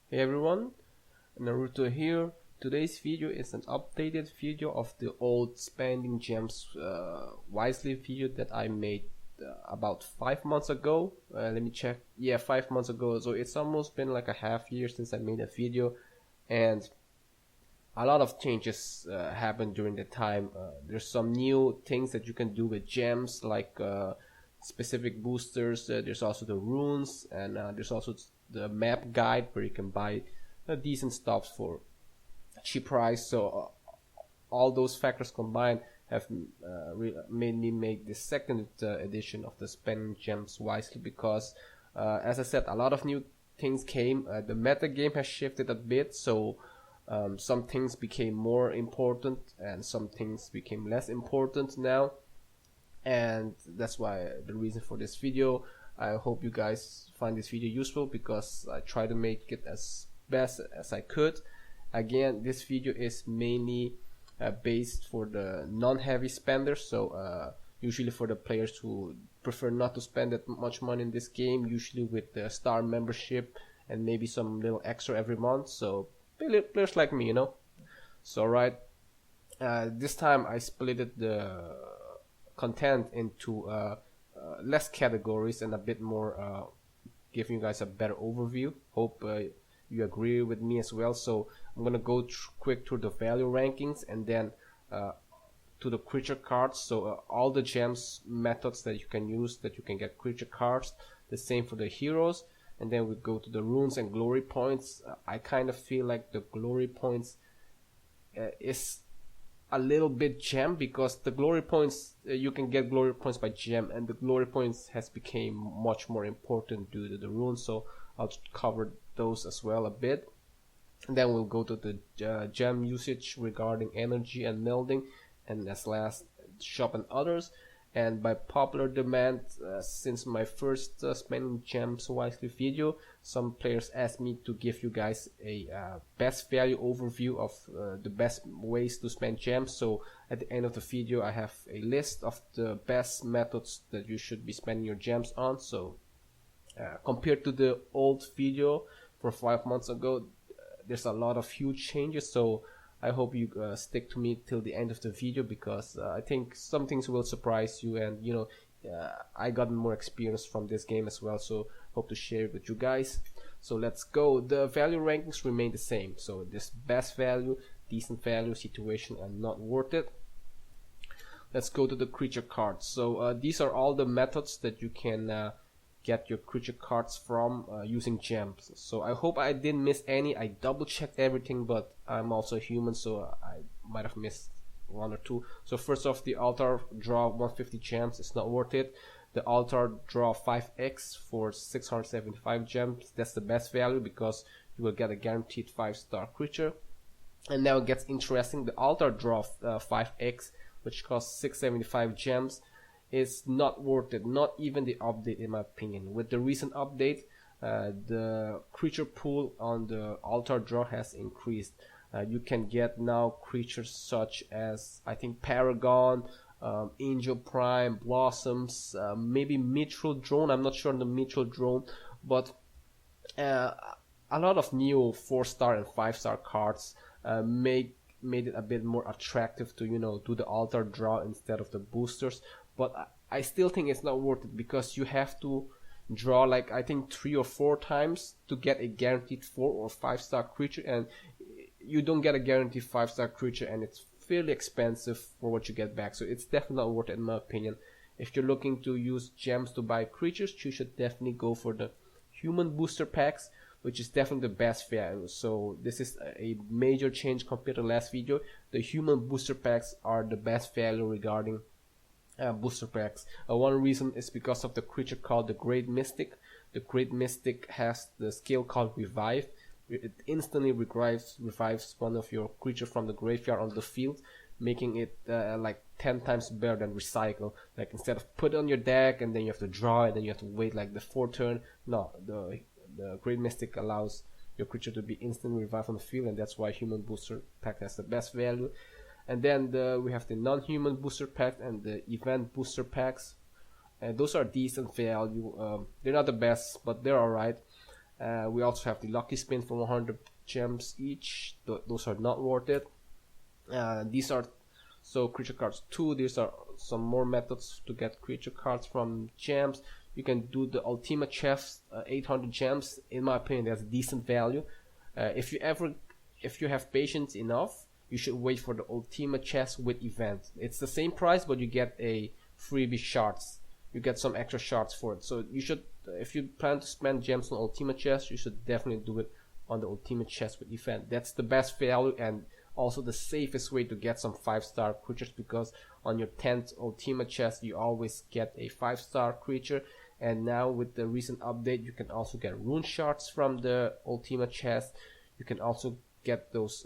Hey everyone, Naruto here. Today's video is an updated video of the old spending gems wisely video that I made about 5 months ago. Let me check. Yeah, 5 months ago. So it's almost been like a half year since I made a video, and a lot of changes happened during the time. There's some new things that you can do with gems, like specific boosters. There's also the runes, and there's also the map guide where you can buy decent stuff for a cheap price. So all those factors combined have made me make the second edition of the spending gems wisely, because as I said, a lot of new things came. The meta game has shifted a bit, so some things became more important and some things became less important now, and that's why the reason for this video. I hope you guys find this video useful, because I try to make it as best as I could. Again, this video is mainly based for the non-heavy spenders, so usually for the players who prefer not to spend that much money in this game, usually with the star membership and maybe some little extra every month. So players like me, So this time I split the content into less categories and a bit more, giving you guys a better overview. Hope you agree with me as well. So I'm gonna go quick through the value rankings, and then to the creature cards. So all the gems methods that you can use, that you can get creature cards. The same for the heroes. And then we go to the runes and glory points. I kind of feel like the glory points is a little bit gem, because the glory points, you can get glory points by gem, and the glory points has become much more important due to the runes. So I'll cover those as well a bit. And then we'll go to the gem usage regarding energy and melding, and as last, shop and others. And by popular demand, since my first spending gems wisely video, some players asked me to give you guys a best value overview of the best ways to spend gems. So at the end of the video, I have a list of the best methods that you should be spending your gems on. So compared to the old video for 5 months ago, there's a lot of huge changes. So I hope you stick to me till the end of the video, because I think some things will surprise you, and I got more experience from this game as well, so hope to share it with you guys. So let's go. The value rankings remain the same. So this best value, decent value, situation, and not worth it. Let's go to the creature cards. So these are all the methods that you can get your creature cards from using gems. So I hope I didn't miss any. I double checked everything, but I'm also human, so I might have missed one or two. So first off, the altar draw 150 gems. It's not worth it. The altar draw 5x for 675 gems. That's the best value, because you will get a guaranteed 5-star creature. And now it gets interesting. The altar draw 5x, which costs 675 gems, is not worth it. Not even the update, in my opinion. With the recent update, the creature pool on the altar draw has increased. You can get now creatures such as, I think, Paragon, Angel Prime, Blossoms, maybe Mithril Drone. I'm not sure on the Mithril Drone, but a lot of new 4-star and 5-star cards made it a bit more attractive to do the altar draw instead of the boosters. But I still think it's not worth it, because you have to draw like, I think, 3 or 4 times to get a guaranteed 4 or 5-star creature, and you don't get a guaranteed 5-star creature, and it's fairly expensive for what you get back. So it's definitely not worth it, in my opinion. If you're looking to use gems to buy creatures, you should definitely go for the human booster packs, which is definitely the best value. So this is a major change compared to last video. The human booster packs are the best value regarding booster packs. One reason is because of the creature called the Great Mystic. The Great Mystic has the skill called Revive. It instantly revives one of your creature from the graveyard on the field, making it like 10 times better than Recycle. Like, instead of put it on your deck and then you have to draw it and you have to wait like the 4 turn, no, the Great Mystic allows your creature to be instantly revived on the field, and that's why human booster pack has the best value. And then we have the non-human booster pack and the event booster packs. And those are decent value. They're not the best, but they're alright. We also have the lucky spin for 100 gems each. Those are not worth it. These are creature cards 2. These are some more methods to get creature cards from gems. You can do the ultimate chest, 800 gems. In my opinion, that's decent value. If you have patience enough, you should wait for the ultimate chest with event. It's the same price, but you get a freebie shards. You get some extra shards for it. So you should, if you plan to spend gems on ultimate chest, you should definitely do it on the ultimate chest with event. That's the best value and also the safest way to get some 5-star creatures, because on your 10th ultimate chest you always get a 5-star creature. And now with the recent update, you can also get rune shards from the ultimate chest. You can also get those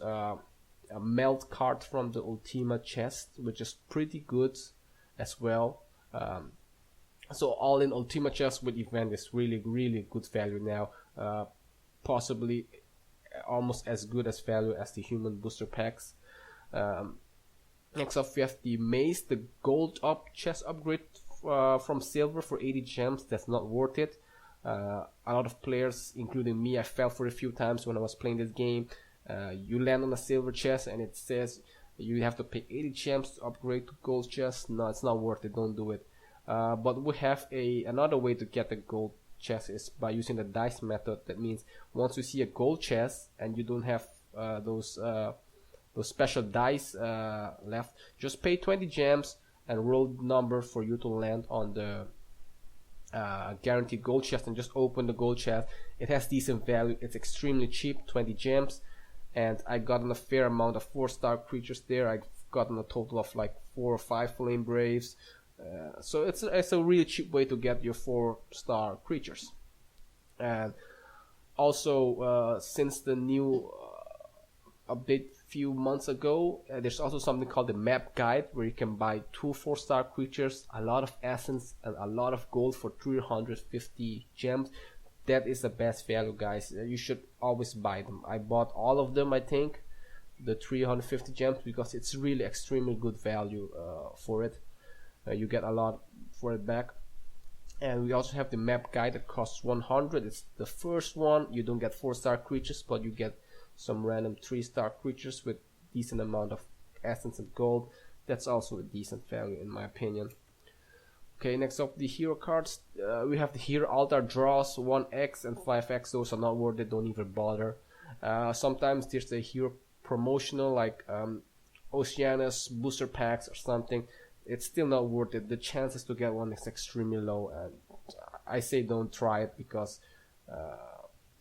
a melt card from the ultimate chest, which is pretty good as well. So all in, ultimate chest with event is really good value now. Possibly almost as good as value as the human booster packs. Next up we have the mace, the gold up chest upgrade from silver for 80 gems. That's not worth it. A lot of players, including me, I fell for a few times when I was playing this game. You land on a silver chest and it says you have to pay 80 gems to upgrade to gold chest. No, it's not worth it. Don't do it. But we have another way to get the gold chest is by using the dice method. That means once you see a gold chest and you don't have those special dice left, just pay 20 gems and roll the number for you to land on the guaranteed gold chest, and just open the gold chest. It has decent value. It's extremely cheap, 20 gems, and I gotten a fair amount of 4-star creatures there. I've gotten a total of like 4 or 5 flame braves. So it's a really cheap way to get your 4-star creatures. And also since the new update few months ago, there's also something called the map guide, where you can buy 2 4-star creatures, a lot of essence and a lot of gold for 350 gems. That is the best value, guys. You should always buy them. I bought all of them, I think, the 350 gems, because it's really extremely good value for it. You get a lot for it back. And we also have the map guide that costs 100. It's the first one. You don't get 4-star creatures, but you get some random 3-star creatures with decent amount of essence and gold. That's also a decent value in my opinion. Okay, next up, the hero cards. We have the hero altar draws 1x and 5x. Those are not worth it. Don't even bother. Sometimes there's a hero promotional like Oceanus booster packs or something. It's still not worth it. The chances to get one is extremely low, and I say don't try it, because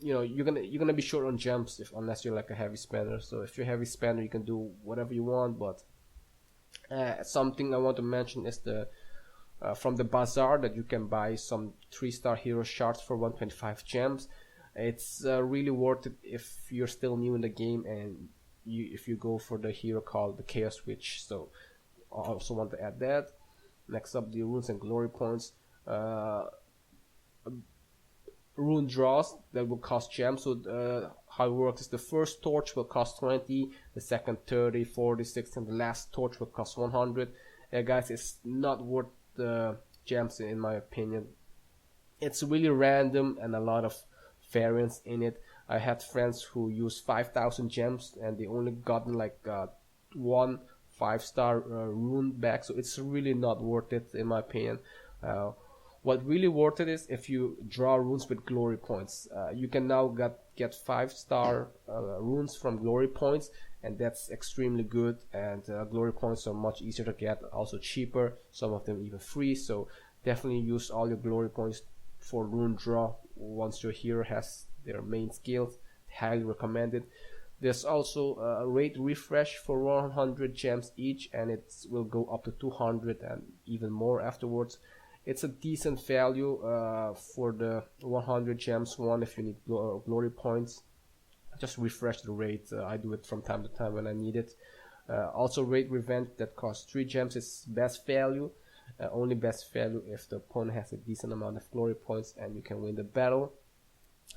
you know, you're gonna be short on gems unless you're like a heavy spender. So if you're a heavy spender, you can do whatever you want. But something I want to mention is the from the bazaar, that you can buy some 3-star hero shards for 125 gems. It's really worth it if you're still new in the game, and if you go for the hero called the Chaos Witch. So I also want to add that. Next up, the runes and glory points. Rune draws that will cost gems. So how it works is the first torch will cost 20, the second 30, 40, 60, and the last torch will cost 100. Guys, it's not worth the gems in my opinion. It's really random and a lot of variance in it. I had friends who used 5,000 gems and they only gotten like 1 5-star rune back, so it's really not worth it in my opinion. What really worth it is if you draw runes with glory points. You can now get 5-star runes from glory points, and that's extremely good. And glory points are much easier to get, also cheaper, some of them even free. So definitely use all your glory points for rune draw once your hero has their main skills. Highly recommended. There's also a rate refresh for 100 gems each, and it will go up to 200 and even more afterwards. It's a decent value for the 100 gems one if you need glory points. Just refresh the rate. I do it from time to time when I need it. Also, rate revenge that costs 3 gems is best value. Only best value if the opponent has a decent amount of glory points and you can win the battle.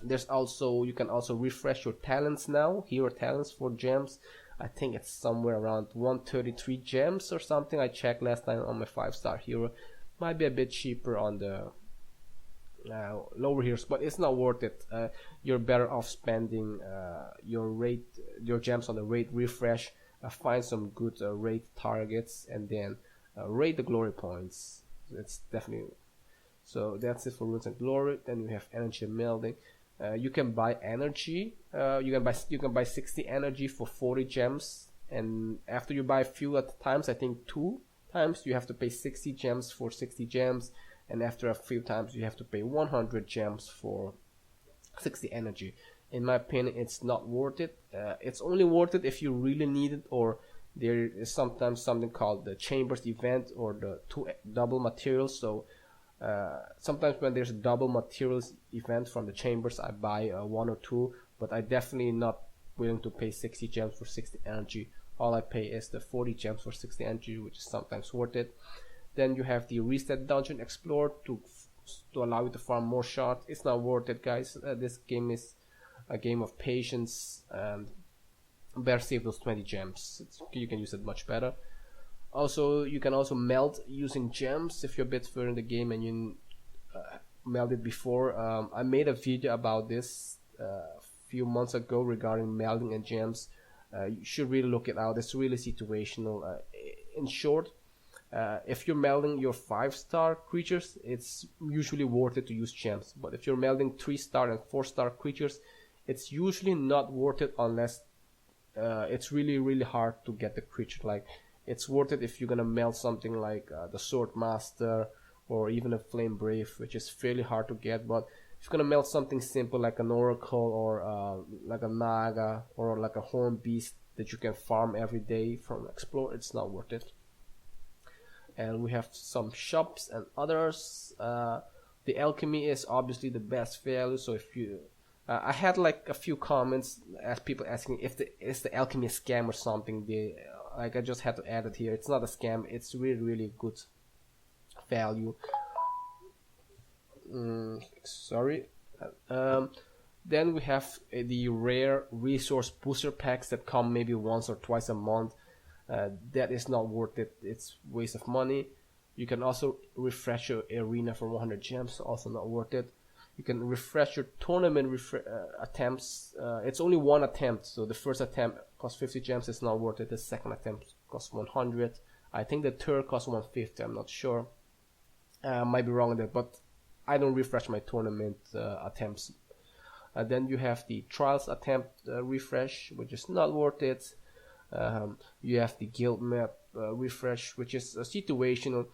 There's also, you can also refresh your talents now, hero talents for gems. I think it's somewhere around 133 gems or something. I checked last time on my 5-star hero. Might be a bit cheaper on the lower heroes, but it's not worth it. You're better off spending your gems on the raid refresh, find some good raid targets, and then raid the glory points. It's definitely so. That's it for runes and glory. Then we have energy and melding. You can buy energy. You can buy 60 energy for 40 gems, and after you buy a few at times, I think 2 times, you have to pay 60 gems for 60 gems, and after a few times you have to pay 100 gems for 60 energy. In my opinion, it's not worth it. It's only worth it if you really need it, or there is sometimes something called the chambers event or the double materials. So sometimes when there's a double materials event from the chambers, I buy 1 or 2, but I definitely not willing to pay 60 gems for 60 energy. All I pay is the 40 gems for 60 energy, which is sometimes worth it. Then you have the reset dungeon explore to allow you to farm more shards. It's not worth it, guys. This game is a game of patience, and better save those 20 gems. You can use it much better. Also, you can also meld using gems if you're a bit further in the game and you melded before. I made a video about this a few months ago regarding melding and gems. You should really look it out. It's really situational. In short, if you're melding your 5-star creatures, it's usually worth it to use gems. But if you're melding 3-star and 4-star creatures, it's usually not worth it unless it's really hard to get the creature. Like, it's worth it if you're gonna meld something like the Sword Master or even a Flame Brave, which is fairly hard to get. But if you're gonna meld something simple like an Oracle or like a Naga or like a Horn Beast that you can farm every day from Explore, it's not worth it. And we have some shops and others. The alchemy is obviously the best value. So if you I had like a few comments as people asking if is the alchemy a scam or something. Like, I just had to add it here. It's not a scam. It's really good value. Sorry. Then we have the rare resource booster packs that come maybe once or twice a month. That is not worth it. It's waste of money. You can also refresh your arena for 100 gems. Also not worth it. You can refresh your tournament attempts. It's only one attempt, so the first attempt costs 50 gems. It's not worth it. The second attempt costs 100. I think the third costs 150. I'm not sure. Might be wrong with that, but I don't refresh my tournament attempts. Then you have the trials attempt refresh, which is not worth it. You have the guild map refresh, which is situational.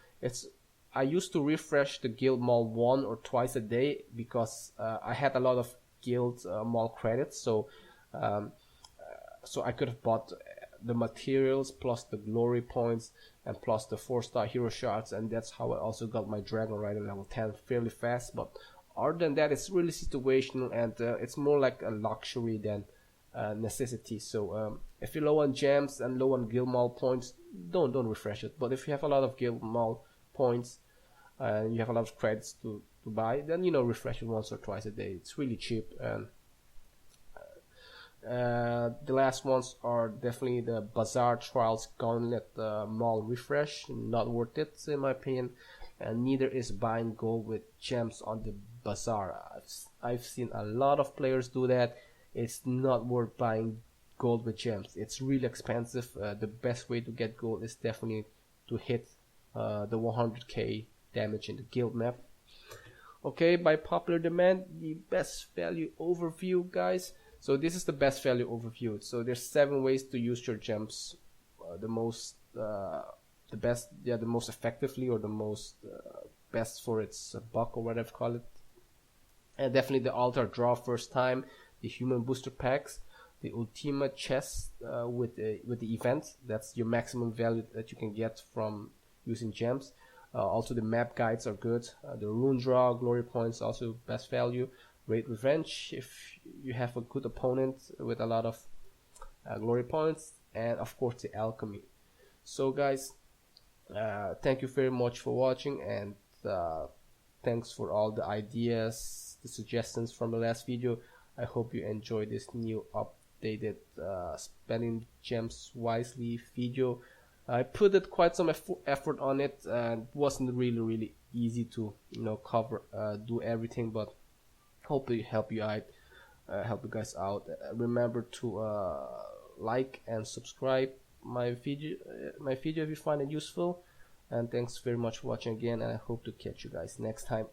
I used to refresh the guild mall 1 or twice a day because I had a lot of guild mall credits, so I could have bought the materials plus the glory points and plus the 4-star hero shards, and that's how I also got my dragon rider level 10 fairly fast. But other than that, it's really situational, and it's more like a luxury than necessity. So if you're low on gems and low on guild mall points, don't refresh it. But if you have a lot of guild mall points and you have a lot of credits to buy, then refresh it once or twice a day. It's really cheap. And the last ones are definitely the Bazaar Trials Gauntlet Mall refresh. Not worth it in my opinion. And neither is buying gold with gems on the Bazaar. I've seen a lot of players do that. It's not worth buying gold with gems. It's really expensive. The best way to get gold is definitely to hit the 100k damage in the guild map. Okay, by popular demand, the best value overview, guys. So this is the best value overview. So there's 7 ways to use your gems the most effectively, or the most best for its buck, or whatever you call it. And definitely the altar draw first time, the human booster packs, the ultima chest with the event. That's your maximum value that you can get from using gems. Also the map guides are good. The rune draw, glory points, also best value. Raid revenge if you have a good opponent with a lot of glory points, and of course the alchemy. So guys, thank you very much for watching, and thanks for all the ideas, the suggestions from the last video. I hope you enjoyed this new updated spending gems wisely video. I put it quite some effort on it, and it wasn't really easy to cover do everything, but hopefully help you out, help you guys out. Remember to like and subscribe my video if you find it useful, and thanks very much for watching again, and I hope to catch you guys next time.